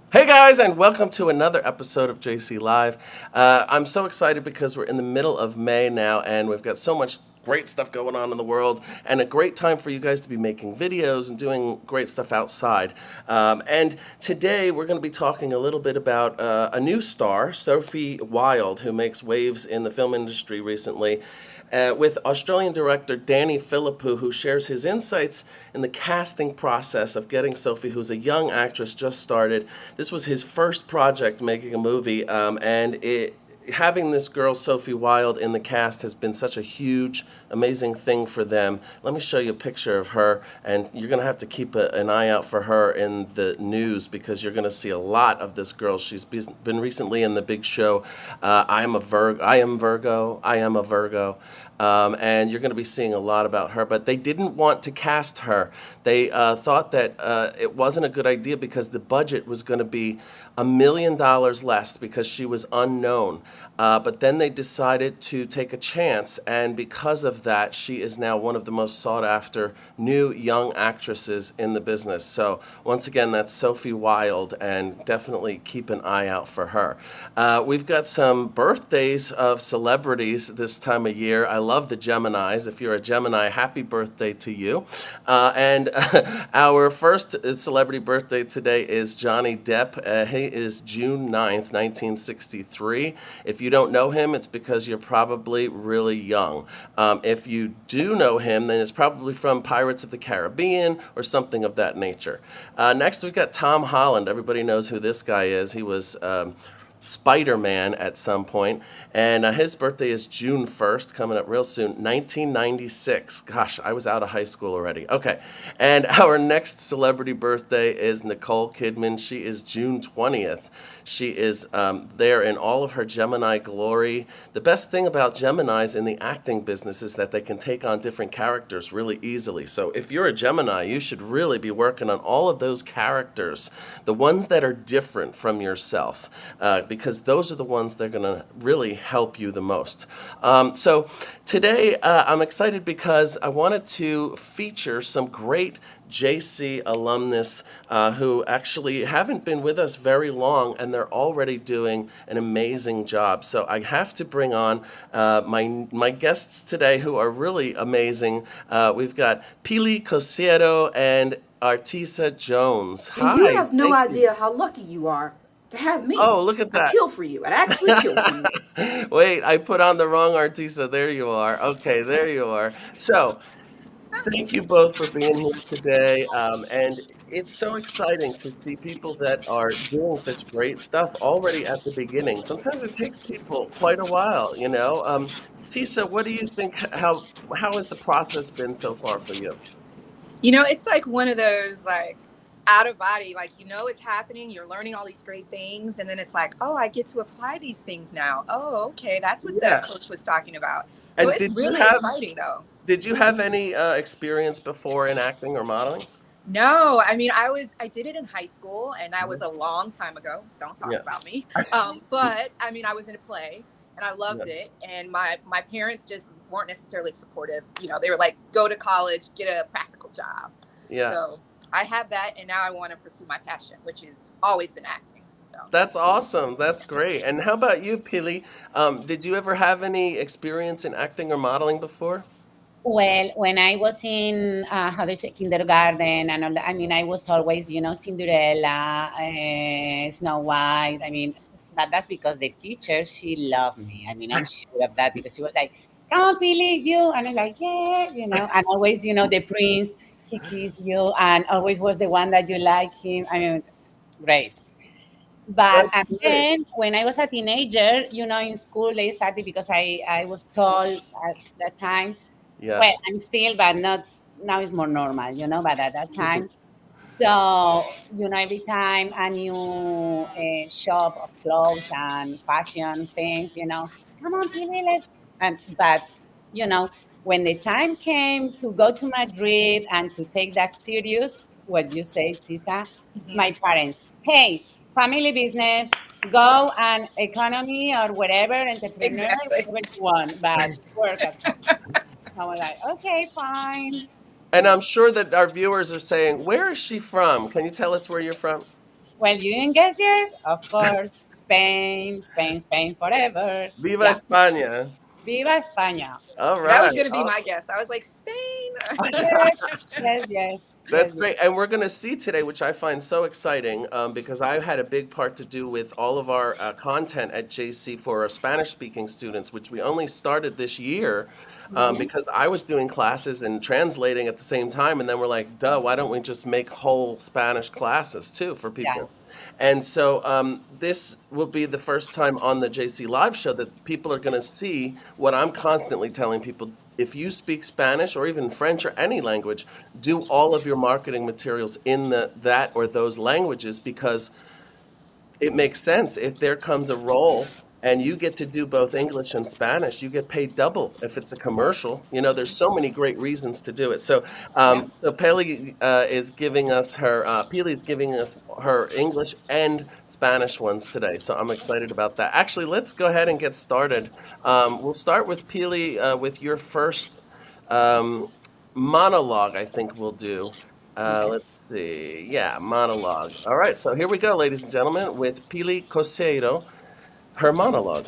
Hey guys, and welcome to another episode of JC Live. I'm so excited because we're in the middle of May now, and we've got so much great stuff going on in the world, and a great time for you guys to be making videos and doing great stuff outside. And today we're going to be talking a little bit about a new star, Sophie Wilde, who makes waves in the film industry recently with Australian director Danny Philippou, who shares his insights in the casting process of getting Sophie, who's a young actress just started. This was his first project making a movie, having this girl Sophie Wilde in the cast has been such a huge, amazing thing for them. Let me show you a picture of her, and you're gonna have to keep an eye out for her in the news because you're gonna see a lot of this girl. She's been recently in the big show. I am a Virgo. I am Virgo. I am a Virgo. And you're going to be seeing a lot about her. But they didn't want to cast her. They thought that it wasn't a good idea because the budget was going to be $1 million less because she was unknown. But then they decided to take a chance, and because of that, she is now one of the most sought after new young actresses in the business. So, once again, that's Sophie Wilde, and definitely keep an eye out for her. We've got some birthdays of celebrities this time of year. I love the Geminis. If you're a Gemini, happy birthday to you. And our first celebrity birthday today is Johnny Depp. He is June 9th, 1963. If you don't know him, it's because you're probably really young. If you do know him, then it's probably from Pirates of the Caribbean or something of that nature. Next, we've got Tom Holland. Everybody knows who this guy is. He was Spider-Man at some point, and his birthday is June 1st, coming up real soon, 1996. Gosh, I was out of high school already. Okay, and our next celebrity birthday is Nicole Kidman. She is June 20th. She is there in all of her Gemini glory. The best thing about Geminis in the acting business is that they can take on different characters really easily. So if you're a Gemini, you should really be working on all of those characters, the ones that are different from yourself, because those are the ones that are going to really help you the most. So today I'm excited because I wanted to feature some great JC alumnus who actually haven't been with us very long, and they're already doing an amazing job. So I have to bring on my guests today who are really amazing. We've got Pili Cosiero and Artisa Jones. And you Hi, have no thank you. idea how lucky you are to have me. Oh, look at I'd that. kill for you. I'd actually kill for you. Wait, I put on the wrong Artisa. There you are. Okay, there you are. So, thank you both for being here today. And it's so exciting to see people that are doing such great stuff already at the beginning. Sometimes it takes people quite a while, you know. Tisa, what do you think? How has the process been so far for you? It's like one of those like out of body, like it's happening, you're learning all these great things, and then it's like, oh, I get to apply these things now. Oh, okay, that's what the Yeah. coach was talking about. So And it's really exciting though. did you have any experience before in acting or modeling? No, I mean I did it in high school and that was Mhm. a long time ago. Don't talk Yeah. about me. But I mean I was in a play and I Yeah. loved it, and my parents just weren't necessarily supportive. They were like, go to college, get a practical job. Yeah. So I have that, and now I want to pursue my passion, which has always been acting. So That's awesome. That's great. And how about you, Pili? Did you ever have any experience in acting or modeling before? Well, when I was in how do you say, kindergarten and all that, I mean, I was always, Cinderella, Snow White. I mean, that's because the teacher, she loved me. I mean, I'm sure of that because she was like, "Come on, Billy, you," and I'm like, "Yeah," and always, the prince, he kissed you, and always was the one that you like him. I mean, great. But That's and great. then when I was a teenager, in school they started because I was told at that time, Yeah. well, I'm still, but not now is more normal, but at that time. So, every time a new shop of clothes and fashion things, come on, Pili, let's. But, you know, when the time came to go to Madrid and to take that serious, what you say, Tisa, mhm. my parents, hey, family business, go and economy or whatever, entrepreneur, Exactly. whatever you want, but work at home. I was like, okay, fine. And I'm sure that our viewers are saying, "Where is she from? Can you tell us where you're from?" Well, you didn't guess yet? Of course, Spain, Spain, Spain forever. Viva Yeah. España. Viva España. All That right. was gonna be my Awesome. guess. I was like, Spain. Yes, yes, yes, That's yes, yes. great. And we're going to see today, which I find so exciting because I had a big part to do with all of our content at JC for our Spanish speaking students, which we only started this year Mhm. because I was doing classes and translating at the same time. And then we're like, duh, why don't we just make whole Spanish classes too for Yeah, people? And so this will be the first time on the JC Live show that people are going to see what I'm constantly telling people. If you speak Spanish or even French or any language, do all of your marketing materials in that or those languages because it makes sense. If there comes a role and you get to do both English and Spanish, you get paid double if it's a commercial. You know, there's so many great reasons to do it. So, yeah. Peli is giving us her, Pili is giving us her English and Spanish ones today. So I'm excited about that. Actually, let's go ahead and get started. We'll start with Pili with your first um, monologue, I think we'll do. Okay. Let's see. Yeah, monologue. All right, so here we go, ladies and gentlemen, with Pili Coseiro, her monologue.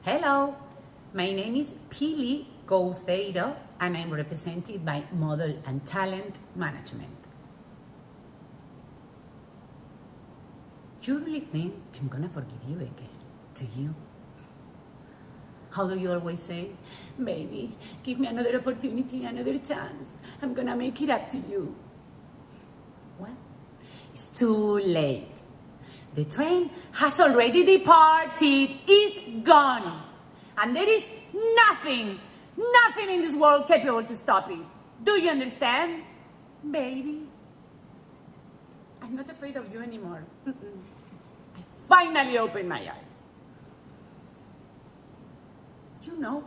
Hello, my name is Pili Couceiro, and I'm represented by Model and Talent Management. You really think I'm gonna forgive you again? Do you? How do you always say, baby, give me another opportunity, another chance. I'm gonna make it up to you. Well, it's too late. The train has already departed, is gone. And there is nothing in this world capable to stop it. Do you understand? Baby, I'm not afraid of you anymore. I finally opened my eyes. You know,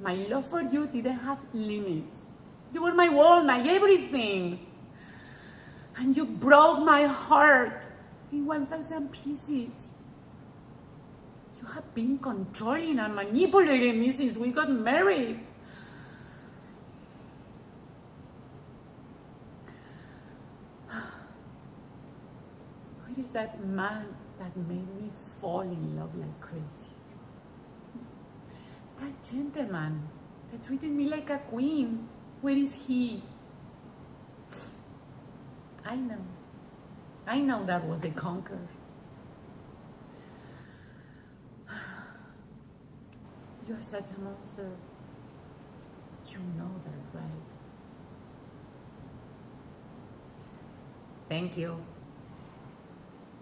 my love for you didn't have limits. You were my world, my everything. And you broke my heart in 1,000 pieces. You have been controlling and manipulating me since we got married. Where is that man that made me fall in love like crazy? That gentleman that treated me like a queen. Where is he? I know that was the conqueror. You're such a monster. You know that, right? Thank you.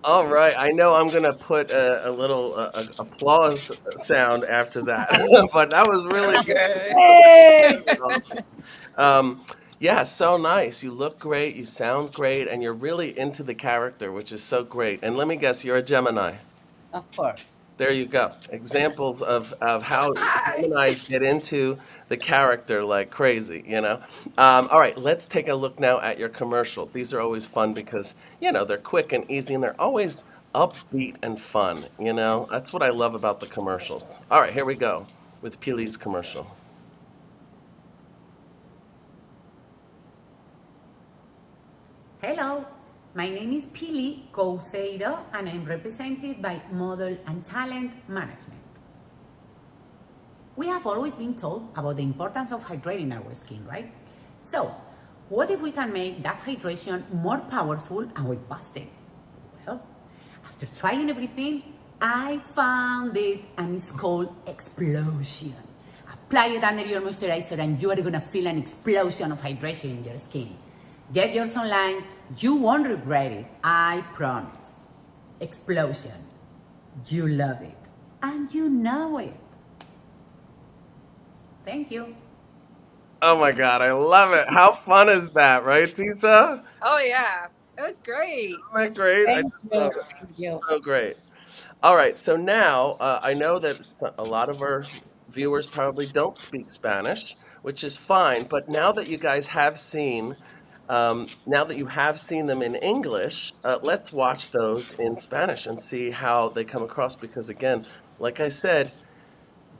All right, I know I'm gonna put a little applause sound after that, but that was really good. Hey! That was awesome. Yeah, so nice. You look great, you sound great, and you're really into the character, which is so great. And let me guess, you're a Gemini. Of course. There you go. Examples of how Hi. Geminis get into the character like crazy, you know? All right, let's take a look now at your commercial. These are always fun because, you know, they're quick and easy and they're always upbeat and fun, you know? That's what I love about the commercials. All right, here we go with Pili's commercial. Hello, my name is Pili Couceiro, and I'm represented by Model and Talent Management. We have always been told about the importance of hydrating our skin, right? So, what if we can make that hydration more powerful and we bust it? Well, after trying everything, I found it, and it's called Explosion. Apply it under your moisturizer and you are gonna feel an explosion of hydration in your skin. Get yours online, you won't regret it, I promise. Explosion. You love it. And you know it. Thank you. Oh my God, I love it. How fun is that, right, Tisa? Oh yeah, it was great. Isn't that great? I Thank just you. love it. Thank you. So great. All right, so now I know that a lot of our viewers probably don't speak Spanish, which is fine. But now that you guys have seen, now that you have seen them in English, let's watch those in Spanish and see how they come across. Because again, like I said,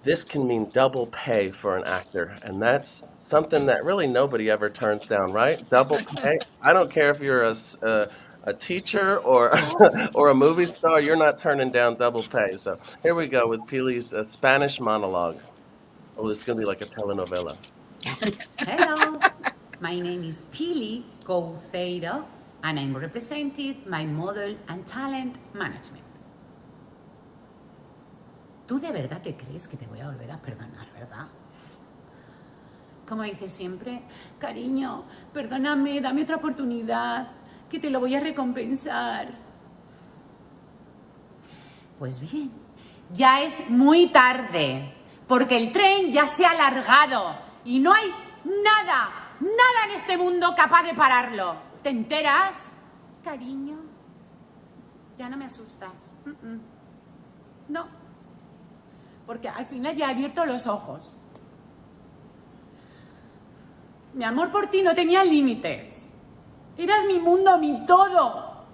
this can mean double pay for an actor, and that's something that really nobody ever turns down, right? Double pay. I don't care if you're a teacher or or a movie star, you're not turning down double pay. So here we go with Pili's Spanish monologue. Oh, this is gonna be like a telenovela. Hello, my name is Pili Couceiro, and I'm represented by Model and Talent Management. ¿Tú de verdad te crees que te voy a volver a perdonar, verdad? Como dices siempre, cariño, perdóname, dame otra oportunidad, que te lo voy a recompensar. Pues bien, ya es muy tarde, porque el tren ya se ha alargado y no hay nada en este mundo capaz de pararlo. ¿Te enteras? Cariño, ya no me asustas. No, porque al final ya he abierto los ojos. Mi amor por ti no tenía límites. Eras mi mundo, mi todo.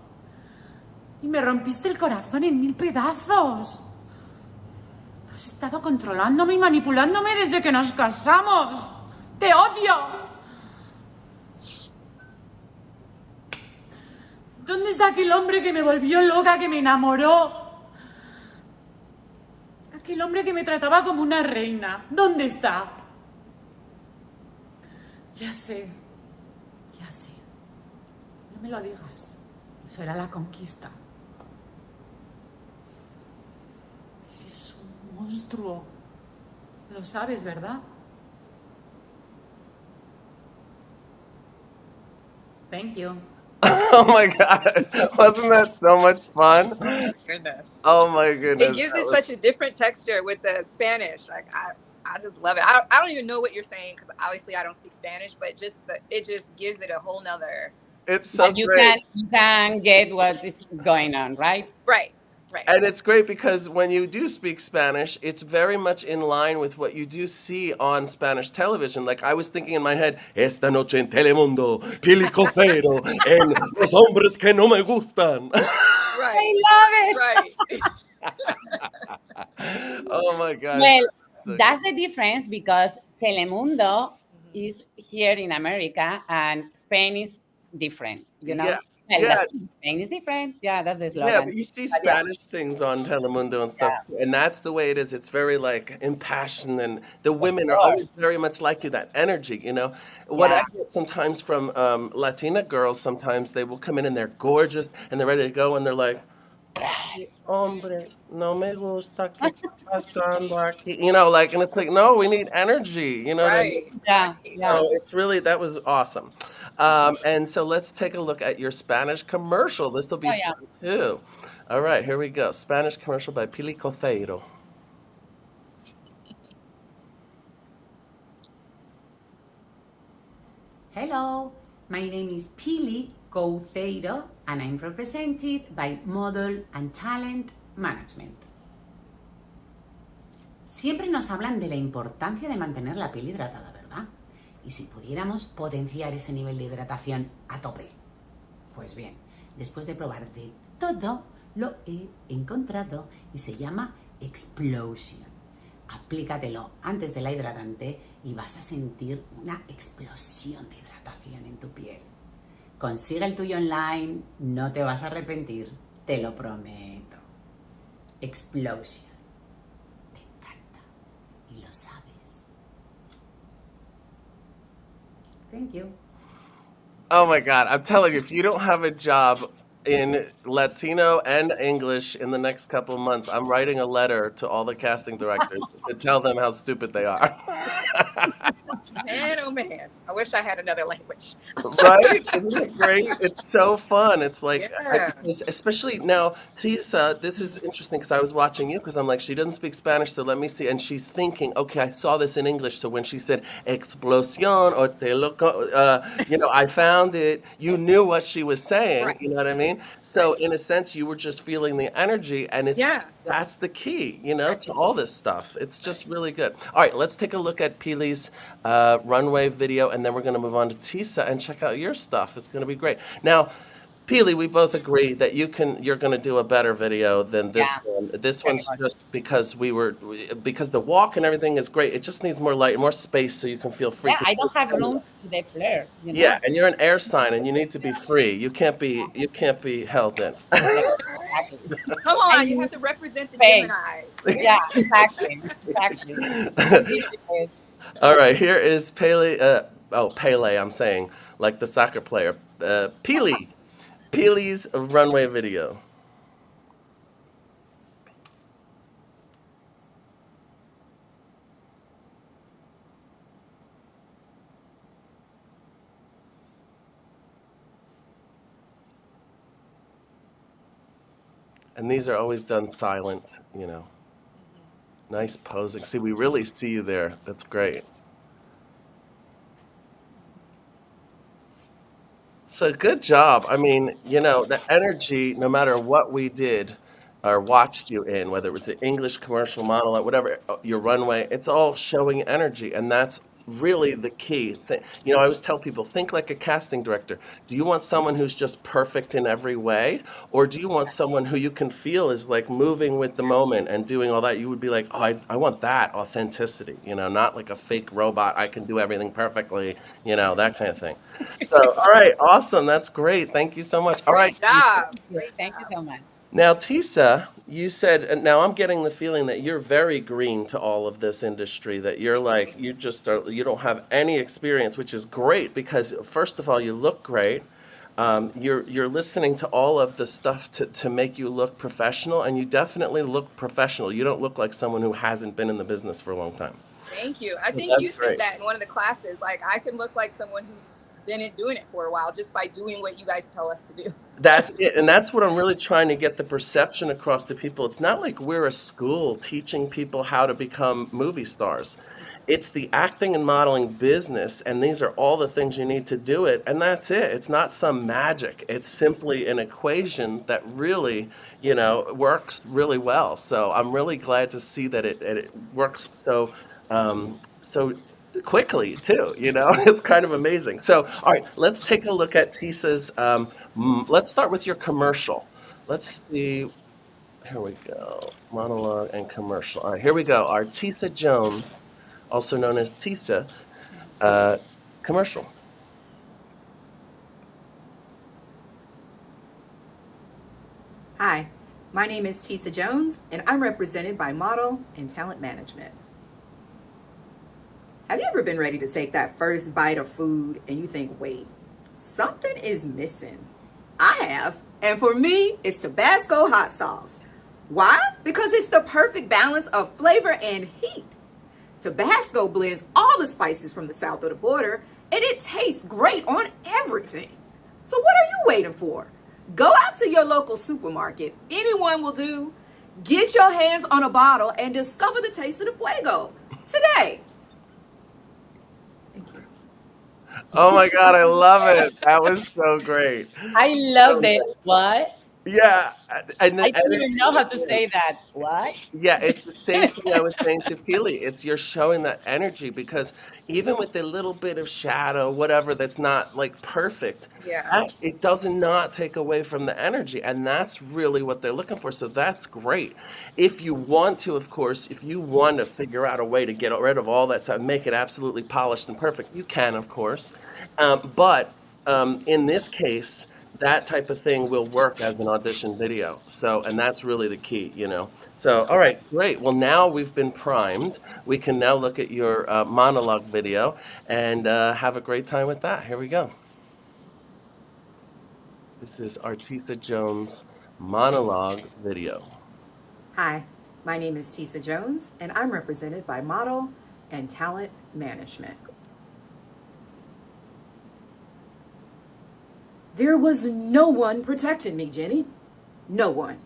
Y me rompiste el corazón en 1000 pedazos. Has estado controlándome y manipulándome desde que nos casamos. ¡Te odio! ¿Dónde está aquel hombre que me volvió loca, que me enamoró? Aquel hombre que me trataba como una reina. ¿Dónde está? Ya sé. No me lo digas. Eso era la conquista. Eres un monstruo. Lo sabes, ¿verdad? Thank you. Oh my God. Wasn't that so much fun? Oh my goodness. Oh my goodness. It gives it such a different texture with the Spanish. Like I just love it. I don't even know what you're saying because obviously I don't speak Spanish, but it just gives it a whole nother. It's so you great. can get what is going on, right? Right. And it's great because when you do speak Spanish, it's very much in line with what you do see on Spanish television. Like I was thinking in my head, esta noche en Telemundo, Pili Couceiro en Los Hombres que No Me Gustan. Right. I love it. Right. Oh my God. Well, So that's the difference because Telemundo is here in America and Spain is different, you know? Yeah. Well, Yeah. that's true. Spain is different. Yeah, that's the slogan. Yeah, but you see Spanish things on Telemundo and stuff, and that's the way it is. It's very like impassioned, and the women are always very much like you. That energy, you know. What I get sometimes from Latina girls, sometimes they will come in and they're gorgeous and they're ready to go, and they're like, "Hombre, no me gusta que está pasando aquí," you know, like, and it's like, no, we need energy, you know. What I mean? Right. Yeah. So it's really, that was awesome. And so let's take a look at your Spanish commercial. This will be fun too. All right, here we go. Spanish commercial by Pili Couceiro. Hello, my name is Pili Couceiro and I'm represented by Model and Talent Management. Siempre nos hablan de la importancia de mantener la piel hidratada, ¿verdad? Y si pudiéramos potenciar ese nivel de hidratación a tope. Pues bien, después de probar de todo, lo he encontrado y se llama Explosion. Aplícatelo antes de la hidratante y vas a sentir una explosión de hidratación en tu piel. Consigue el tuyo online, no te vas a arrepentir, te lo prometo. Explosion. Te encanta y lo sabes. Thank you. Oh my God, I'm telling you, if you don't have a job in Latino and English in the next couple of months, I'm writing a letter to all the casting directors to tell them how stupid they are. Man, oh man. I wish I had another language. Right? Isn't it great? It's so fun. It's like, Yeah. especially now, Tisa, this is interesting because I was watching you because I'm like, she doesn't speak Spanish, so let me see. And she's thinking, okay, I saw this in English. So when she said explosión or te loco, you know, I found it, you knew what she was saying. Right. You know what I mean? So in a sense, you were just feeling the energy, and that's the key, you know, to all this stuff. It's just really good. All right, let's take a look at Pili's runway video, and then we're going to move on to Tisa and check out your stuff. It's going to be great. Now, Pili, we both agree that you're going to do a better video than this one. This one's just because because the walk and everything is great. It just needs more light and more space so you can feel free. Yeah, I don't have room to do the flares, you Yeah, know. and you're an air sign, and you need to be free. You can't be held in. Exactly. Come I on, you need have to represent the space. Geminis. Yeah, exactly, exactly. I need space. All right, here is Pele. Pele. I'm saying like the soccer player, Pele. Pele's runway video. And these are always done silent, you know. Nice posing. See, we really see you there. That's great. So good job. I mean, the energy, no matter what we did or watched you in, whether it was an English commercial monologue, whatever, your runway, it's all showing energy. And that's really the key thing. I always tell people, think like a casting director. Do you want someone who's just perfect in every way? Or do you want someone who you can feel is like moving with the moment and doing all that? You would be like, oh, I want that authenticity, not like a fake robot. I can do everything perfectly, that kind of thing. So, all right, awesome. That's great. Thank you so much. All right, Great job. Thank Great you job. so much. now, Tisa, you said, and now I'm getting the feeling that you're very green to all of this industry, that you're like, you don't have any experience, which is great because, first of all, you look great. You're listening to all of the stuff to make you look professional, and you definitely look professional. You don't look like someone who hasn't been in the business for a long time. Thank you. I So think that's you said great. that in one of the classes. Like, I can look like someone who's been doing it for a while just by doing what you guys tell us to do. That's it. And that's what I'm really trying to get the perception across to people. It's not like we're a school teaching people how to become movie stars. It's the acting and modeling business, and these are all the things you need to do it, and that's it. It's not some magic. It's simply an equation that really, works really well. So I'm really glad to see that it works so quickly too. It's kind of amazing. So, all right, let's take a look at Tisa's. Let's start with your commercial. Let's see. Here we go. Monologue and commercial. All right, here we go. Our Tisa Jones, also known as Tisa, commercial. Hi, my name is Tisa Jones, and I'm represented by Model and Talent Management. Have you ever been ready to take that first bite of food and you think, wait, something is missing? I have, and for me, it's Tabasco hot sauce. Why? Because it's the perfect balance of flavor and heat. Tabasco blends all the spices from the south of the border, and it tastes great on everything. So what are you waiting for? Go out to your local supermarket. Anyone will do. Get your hands on a bottle and discover the taste of the fuego today. Thank you. Oh my God, I love it. That was so great. I love it. What? Yeah, and I the don't even know how to energy. say that. What? Yeah, it's the same thing I was saying to Pili. It's you're showing that energy because even with the little bit of shadow, whatever, that's not like perfect, Yeah. it does not take away from the energy. And that's really what they're looking for. So that's great. If you want to, of course, if you want to figure out a way to get rid of all that stuff, make it absolutely polished and perfect, you can, of course. But in this case, that type of thing will work as an audition video. So, and that's really the key. So, all right, great. Well, now we've been primed. We can now look at your monologue video and have a great time with that. Here we go. This is Artisa Jones' monologue video. Hi, my name is Tisa Jones, and I'm represented by Model and Talent Management. There was no one protecting me, Jenny. No one.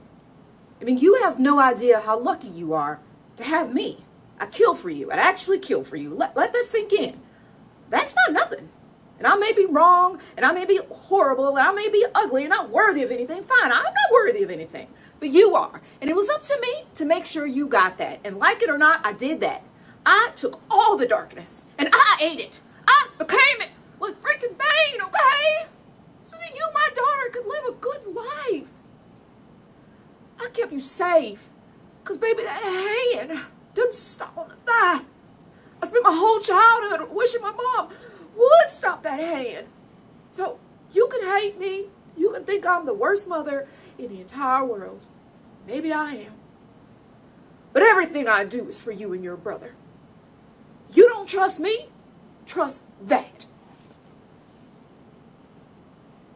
I mean, you have no idea how lucky you are to have me. I kill for you. I'd actually kill for you. Let that sink in. That's not nothing. And I may be wrong, and I may be horrible, and I may be ugly, and not worthy of anything. Fine, I'm not worthy of anything. But you are. And it was up to me to make sure you got that. And like it or not, I did that. I took all the darkness, and I ate it. I became it with freaking pain, okay? So that you, my daughter, could live a good life. I kept you safe Because, baby, that hand didn't stop on the thigh. I spent my whole childhood wishing my mom would stop that hand. So you can hate me. You can think I'm the worst mother in the entire world. Maybe I am. But everything I do is for you and your brother. You don't trust me? Trust that.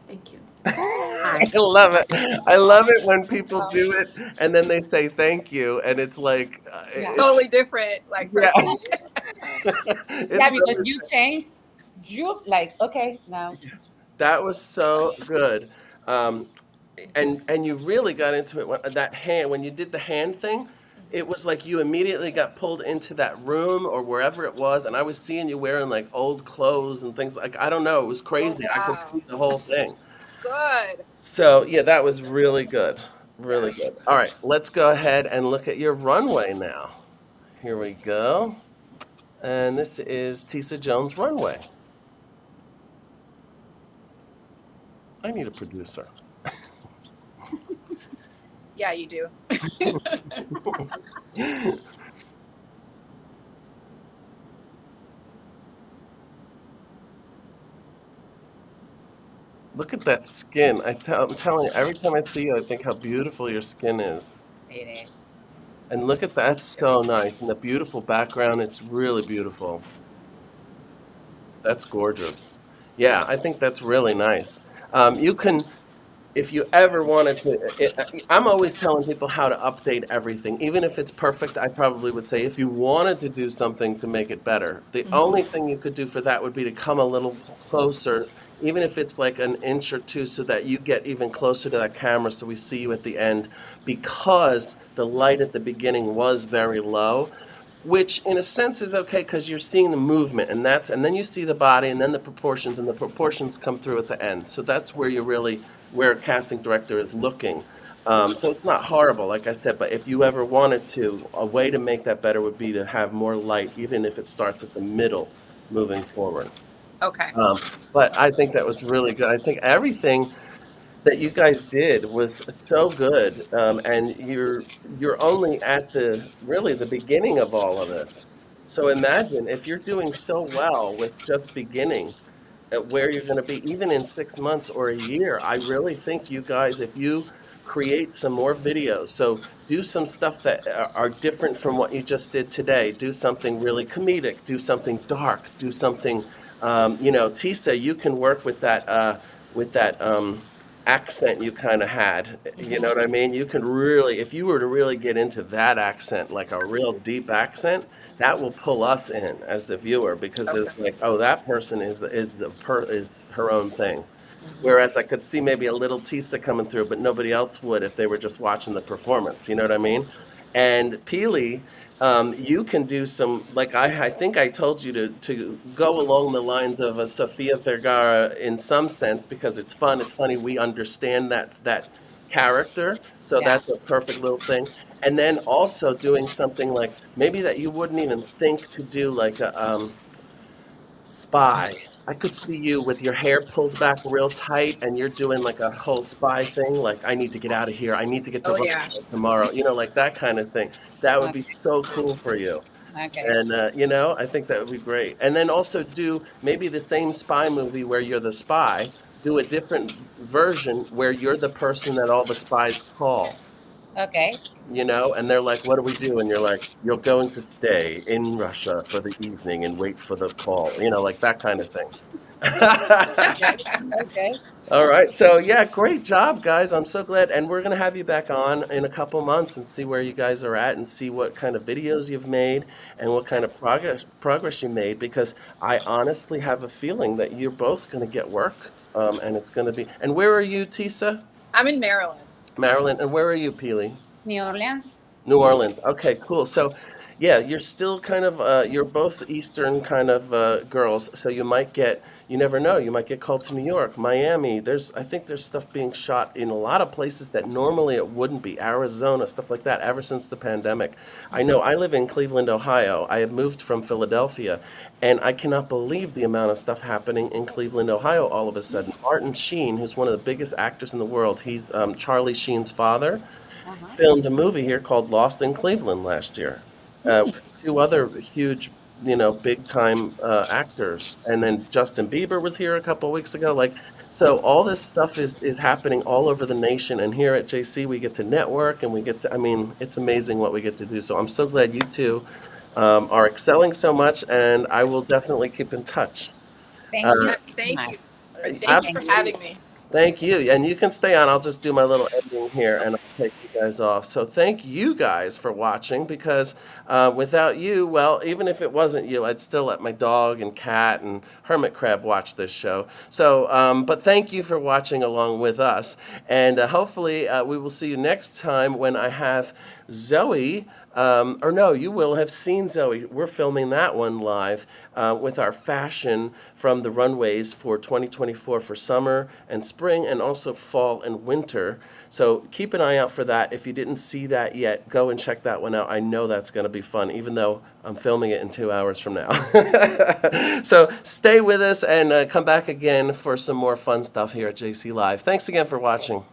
Thank you. I love it. I love it when people do it and then they say thank you, and it's like, Totally different, like, yeah. person. Yeah, because you changed. You like, okay, now. That was so good. Um, and you really got into it that hand when you did the hand thing. It was like you immediately got pulled into that room or wherever it was, and I was seeing you wearing like old clothes and things like, I don't know, it was crazy. I could Wow. see the whole thing. Good. So yeah, that was really good, really good. All right, let's go ahead and look at your runway now. Here we go, and this is Tisa Jones' runway. I need a producer. Yeah, you do. Look at that skin. I'm telling you, every time I see you, I think how beautiful your skin is. It is. And look at that, it's so nice. And the beautiful background, it's really beautiful. That's gorgeous. Yeah, I think that's really nice. You can, if you ever wanted to, I'm always telling people how to update everything. Even if it's perfect, I probably would say if you wanted to do something to make it better, the only thing you could do for that would be to come a little closer, even if it's like an inch or two, so that you get even closer to that camera so we see you at the end, because the light at the beginning was very low. Which in a sense is okay because you're seeing the movement, and then you see the body and then the proportions, and the proportions come through at the end. So that's where you really, where a casting director is looking. So it's not horrible, like I said, but if you ever wanted to, a way to make that better would be to have more light, even if it starts at the middle moving forward. Okay. But I think that was really good. I think everything that you guys did was so good, and you're only at the really the beginning of all of this. So imagine if you're doing so well with just beginning, at where you're going to be even in 6 months or a year. I really think you guys, if you create some more videos, so do some stuff that are different from what you just did today. Do something really comedic. Do something dark. Do something, Tisa, you can work with that accent you kind of had. You know what I mean? You can really, if you were to really get into that accent, like a real deep accent, that will pull us in as the viewer because Okay. it's like, oh, that person is her own thing. Whereas I could see maybe a little Tisa coming through, but nobody else would if they were just watching the performance. You know what I mean? And Peely, you can do some, like I think I told you to go along the lines of a Sofia Vergara in some sense because it's fun, it's funny, we understand that character, so Yeah. that's a perfect little thing. And then also doing something like maybe that you wouldn't even think to do, like a spy. I could see you with your hair pulled back real tight and you're doing like a whole spy thing, like I need to get out of here, I need to get to Oh, Russia yeah. tomorrow, like that kind of thing. That would be Okay. so cool for you. Okay. And I think that would be great. And then also do maybe the same spy movie where you're the spy, do a different version where you're the person that all the spies call. Okay. And they're like, what do we do? And you're like, you're going to stay in Russia for the evening and wait for the call, like that kind of thing. Okay. Okay. All right. So, yeah, great job, guys. I'm so glad. And we're going to have you back on in a couple months and see where you guys are at and see what kind of videos you've made and what kind of progress you made, because I honestly have a feeling that you're both going to get work. And it's going to be. And where are you, Tisa? I'm in Maryland. Maryland. And where are you, Peely? New Orleans. New Orleans. Okay, cool. So, yeah, you're still kind of, you're both Eastern kind of girls. So you never know, you might get called to New York, Miami. I think there's stuff being shot in a lot of places that normally it wouldn't be. Arizona, stuff like that, ever since the pandemic. I know I live in Cleveland, Ohio. I have moved from Philadelphia, and I cannot believe the amount of stuff happening in Cleveland, Ohio all of a sudden. Martin Sheen, who's one of the biggest actors in the world, he's Charlie Sheen's father. Uh-huh. filmed a movie here called Lost in Cleveland last year, with two other huge, big time actors, and then Justin Bieber was here a couple weeks ago. Like, so all this stuff is happening all over the nation, and here at JC we get to network and we get to. I mean, it's amazing what we get to do. So I'm so glad you two are excelling so much, and I will definitely keep in touch. Thank you Uh, so Thank much. you. Thank you for Thank you. having me. Thank you. And you can stay on. I'll just do my little editing here and I'll take you guys off. So thank you guys for watching because without you, well, even if it wasn't you, I'd still let my dog and cat and hermit crab watch this show. So, but thank you for watching along with us. And hopefully we will see you next time when I have Zoe. Or no, you will have seen Zoe. We're filming that one live with our fashion from the runways for 2024 for summer and spring and also fall and winter. So keep an eye out for that. If you didn't see that yet, go and check that one out. I know that's going to be fun, even though I'm filming it in 2 hours from now. So stay with us and come back again for some more fun stuff here at JC Live. Thanks again for watching.